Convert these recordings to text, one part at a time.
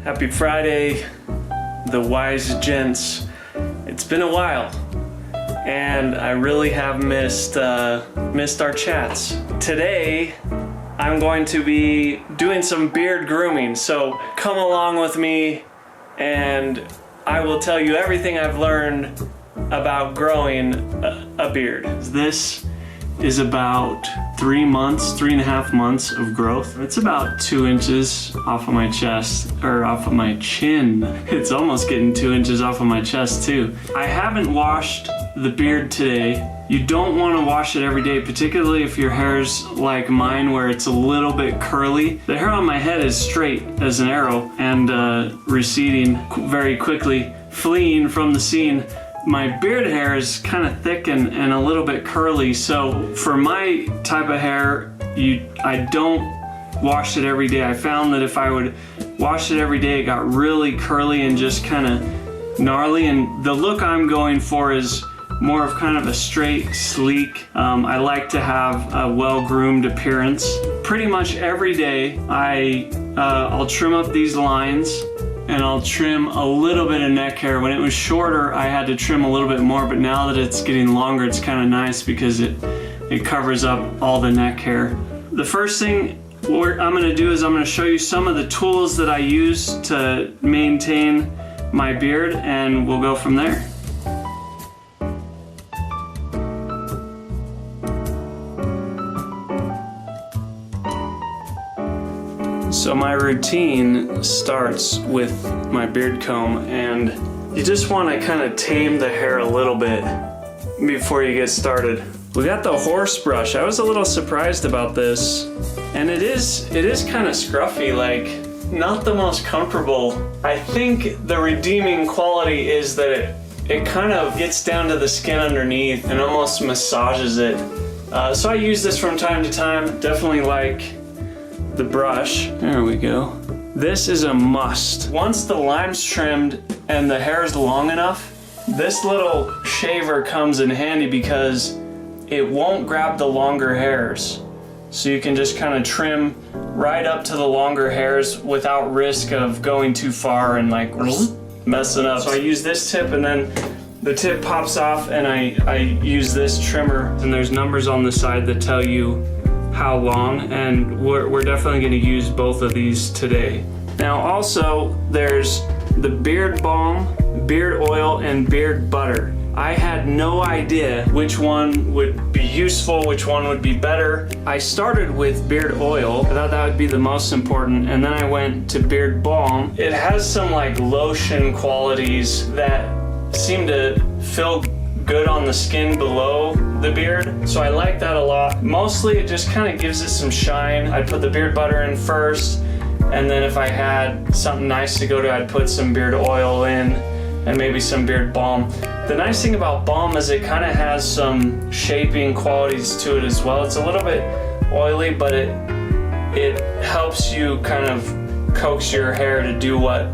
Happy Friday, the wise gents. It's been a while, and I really have missed our chats. Today, I'm going to be doing some beard grooming, so come along with me and I will tell you everything I've learned about growing a beard. This is about 3.5 months of growth. It's about 2 inches off of my chest, or off of my chin. It's almost getting 2 inches off of my chest too. I haven't washed the beard today. You don't want to wash it every day, particularly if your hair's like mine where it's a little bit curly. The hair on my head is straight as an arrow and receding very quickly, fleeing from the scene. My beard hair is kind of thick and a little bit curly, so for my type of hair, I don't wash it every day. I found that if I would wash it every day, it got really curly and just kind of gnarly, and the look I'm going for is more of kind of a straight, sleek. I like to have a well-groomed appearance. Pretty much every day, I'll trim up these lines and I'll trim a little bit of neck hair. When it was shorter, I had to trim a little bit more, but now that it's getting longer, it's kind of nice because it covers up all the neck hair. The first thing I'm gonna do is I'm gonna show you some of the tools that I use to maintain my beard, and we'll go from there. So my routine starts with my beard comb, and you just want to kind of tame the hair a little bit before you get started. We got the horse brush. I was a little surprised about this, and it is kind of scruffy, like not the most comfortable. I think the redeeming quality is that it kind of gets down to the skin underneath and almost massages it. So I use this from time to time. Definitely like the brush. There we go. This is a must. Once the lime's trimmed and the hair is long enough, this little shaver comes in handy because it won't grab the longer hairs. So you can just kind of trim right up to the longer hairs without risk of going too far and like messing up. So I use this tip, and then the tip pops off, and I use this trimmer, and there's numbers on the side that tell you how long, and we're definitely going to use both of these today. Now also, there's the beard balm, beard oil, and beard butter. I had no idea which one would be useful, which one would be better. I started with beard oil. I thought that would be the most important, and then I went to beard balm. It has some like lotion qualities that seem to feel good on the skin below the beard, so I like that a lot. Mostly it just kind of gives it some shine. I'd put the beard butter in first, and then if I had something nice to go to, I'd put some beard oil in and maybe some beard balm. The nice thing about balm is it kind of has some shaping qualities to it as well. It's a little bit oily, but it helps you kind of coax your hair to do what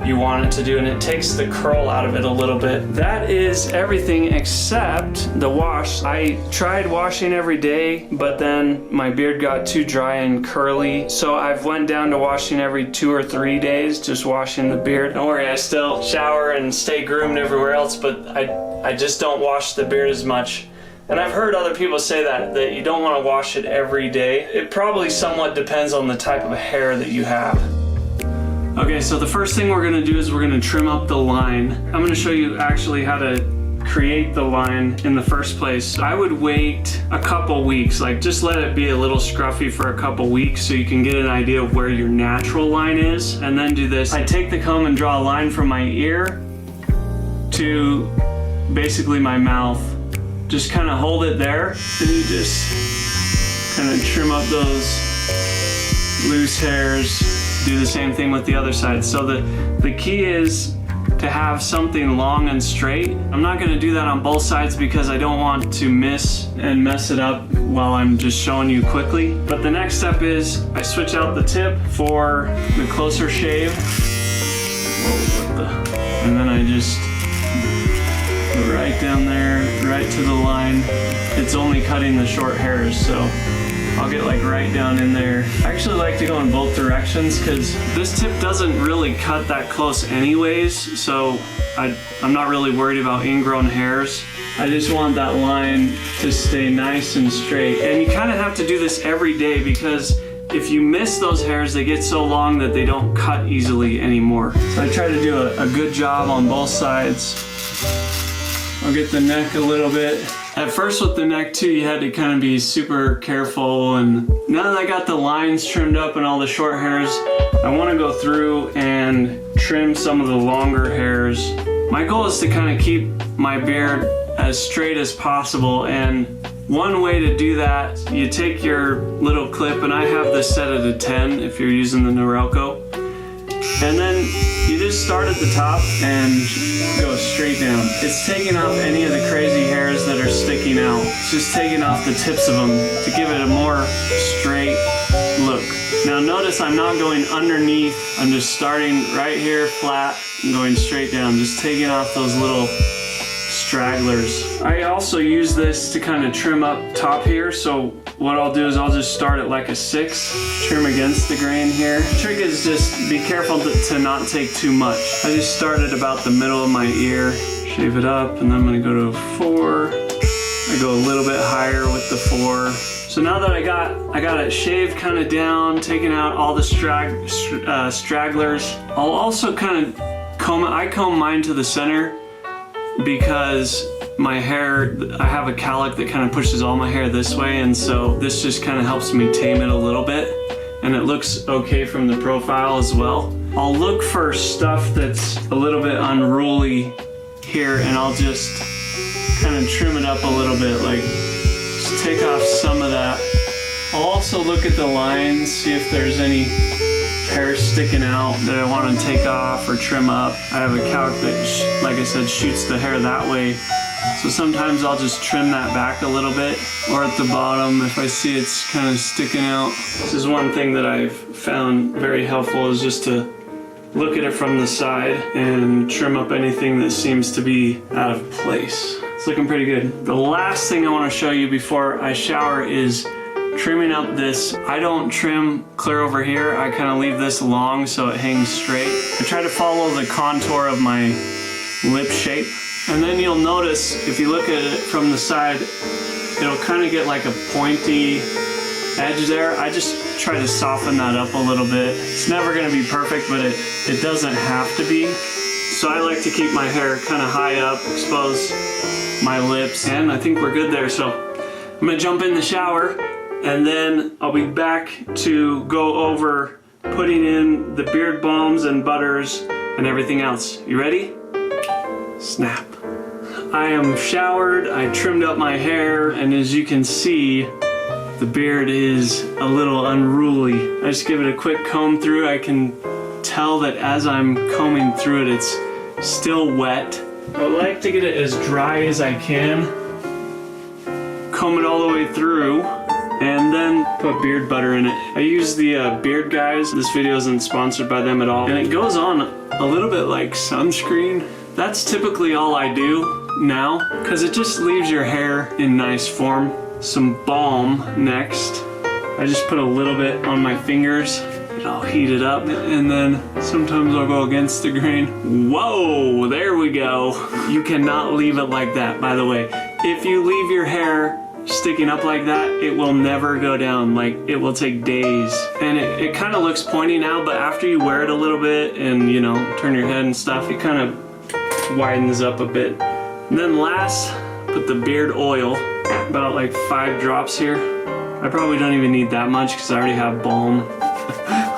you want it to do, and it takes the curl out of it a little bit. That is everything except the wash. I tried washing every day, but then my beard got too dry and curly, so I've went down to washing every 2 or 3 days, just washing the beard. Don't worry, I still shower and stay groomed everywhere else, but I just don't wash the beard as much. And I've heard other people say that you don't want to wash it every day. It probably somewhat depends on the type of hair that you have. Okay, so the first thing we're gonna do is we're gonna trim up the line. I'm gonna show you actually how to create the line in the first place. I would wait a couple weeks, like just let it be a little scruffy for a couple weeks so you can get an idea of where your natural line is, and then do this. I take the comb and draw a line from my ear to basically my mouth. Just kind of hold it there, and you just kind of trim up those loose hairs. Do the same thing with the other side. So the key is to have something long and straight. I'm not gonna do that on both sides because I don't want to miss and mess it up while I'm just showing you quickly. But the next step is I switch out the tip for the closer shave. And then I just go right down there, right to the line. It's only cutting the short hairs, so I'll get like right down in there. I actually like to go in both directions because this tip doesn't really cut that close anyways, so I'm not really worried about ingrown hairs. I just want that line to stay nice and straight. And you kind of have to do this every day because if you miss those hairs, they get so long that they don't cut easily anymore. So I try to do a good job on both sides. I'll get the neck a little bit. At first with the neck too, you had to kind of be super careful, and now that I got the lines trimmed up and all the short hairs, I want to go through and trim some of the longer hairs. My goal is to kind of keep my beard as straight as possible, and one way to do that, you take your little clip, and I have this set at a 10 if you're using the Norelco, and then you just start at the top and go straight down. It's taking off any of the crazy hairs that are sticking out. It's just taking off the tips of them to give it a more straight look. Now notice I'm not going underneath, I'm just starting right here flat and going straight down, just taking off those little stragglers. I also use this to kind of trim up top here, so what I'll do is I'll just start at like a 6, trim against the grain here. The trick is just be careful to not take too much. I just start at about the middle of my ear, shave it up, and then I'm gonna go to a 4. I go a little bit higher with the 4. So now that I got it shaved kind of down, taking out all the stragglers, I'll also kind of comb mine to the center because my hair, I have a cowlick that kind of pushes all my hair this way, and so this just kind of helps me tame it a little bit, and it looks okay from the profile as well. I'll look for stuff that's a little bit unruly here, and I'll just kind of trim it up a little bit, like just take off some of that. I'll also look at the lines, see if there's any hair sticking out that I want to take off or trim up. I have a cowlick that, like I said, shoots the hair that way. So sometimes I'll just trim that back a little bit, or at the bottom if I see it's kind of sticking out. This is one thing that I've found very helpful, is just to look at it from the side and trim up anything that seems to be out of place. It's looking pretty good. The last thing I want to show you before I shower is trimming up this. I don't trim clear over here. I kind of leave this long so it hangs straight. I try to follow the contour of my lip shape. And then you'll notice, if you look at it from the side, it'll kind of get like a pointy edge there. I just try to soften that up a little bit. It's never going to be perfect, but it doesn't have to be. So I like to keep my hair kind of high up, expose my lips, and I think we're good there. So I'm going to jump in the shower, and then I'll be back to go over putting in the beard balms and butters and everything else. You ready? Snap. I am showered, I trimmed up my hair, and as you can see, the beard is a little unruly. I just give it a quick comb through. I can tell that as I'm combing through it, it's still wet. I like to get it as dry as I can, comb it all the way through, and then put beard butter in it. I use the Beard Guys. This video isn't sponsored by them at all, and it goes on a little bit like sunscreen. That's typically all I do now, because it just leaves your hair in nice form. Some balm next. I just put a little bit on my fingers, and I'll heat it up, and then sometimes I'll go against the grain. Whoa, there we go. You cannot leave it like that, by the way. If you leave your hair sticking up like that, it will never go down. Like, it will take days. And it kind of looks pointy now, but after you wear it a little bit and, you know, turn your head and stuff, it kind of widens up a bit. And then last, put the beard oil, about like 5 drops here. I probably don't even need that much because I already have balm.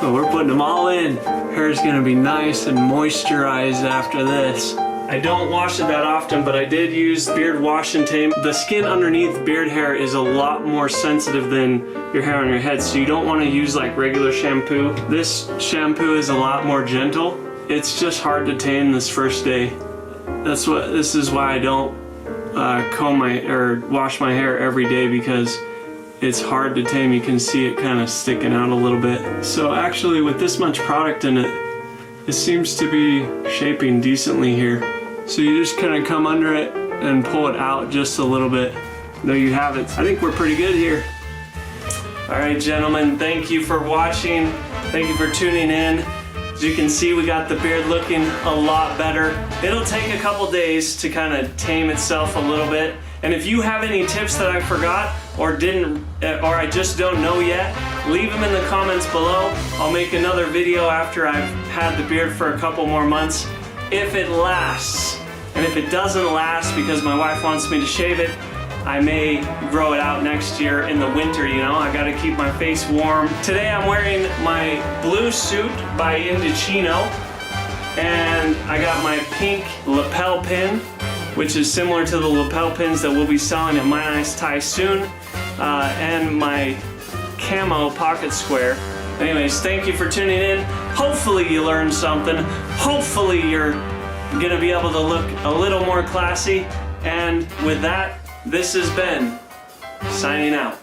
But we're putting them all in. Hair's gonna be nice and moisturized after this. I don't wash it that often, but I did use beard wash and tame. The skin underneath beard hair is a lot more sensitive than your hair on your head, so you don't want to use like regular shampoo. This shampoo is a lot more gentle. It's just hard to tame this first day. This is why I don't wash my hair every day, because it's hard to tame. You can see it kind of sticking out a little bit. So actually, with this much product in it, it seems to be shaping decently here. So you just kind of come under it and pull it out just a little bit. There you have it. I think we're pretty good here. All right, gentlemen, thank you for watching. Thank you for tuning in. As you can see, we got the beard looking a lot better. It'll take a couple days to kind of tame itself a little bit. And if you have any tips that I forgot or I just don't know yet, leave them in the comments below. I'll make another video after I've had the beard for a couple more months, if it lasts. And if it doesn't last because my wife wants me to shave it, I may grow it out next year in the winter, you know? I gotta keep my face warm. Today I'm wearing my blue suit by Indochino, and I got my pink lapel pin, which is similar to the lapel pins that we'll be selling at My Nice Tie soon, and my camo pocket square. Anyways, thank you for tuning in. Hopefully you learned something. Hopefully you're gonna be able to look a little more classy. And with that, this is Ben, signing out.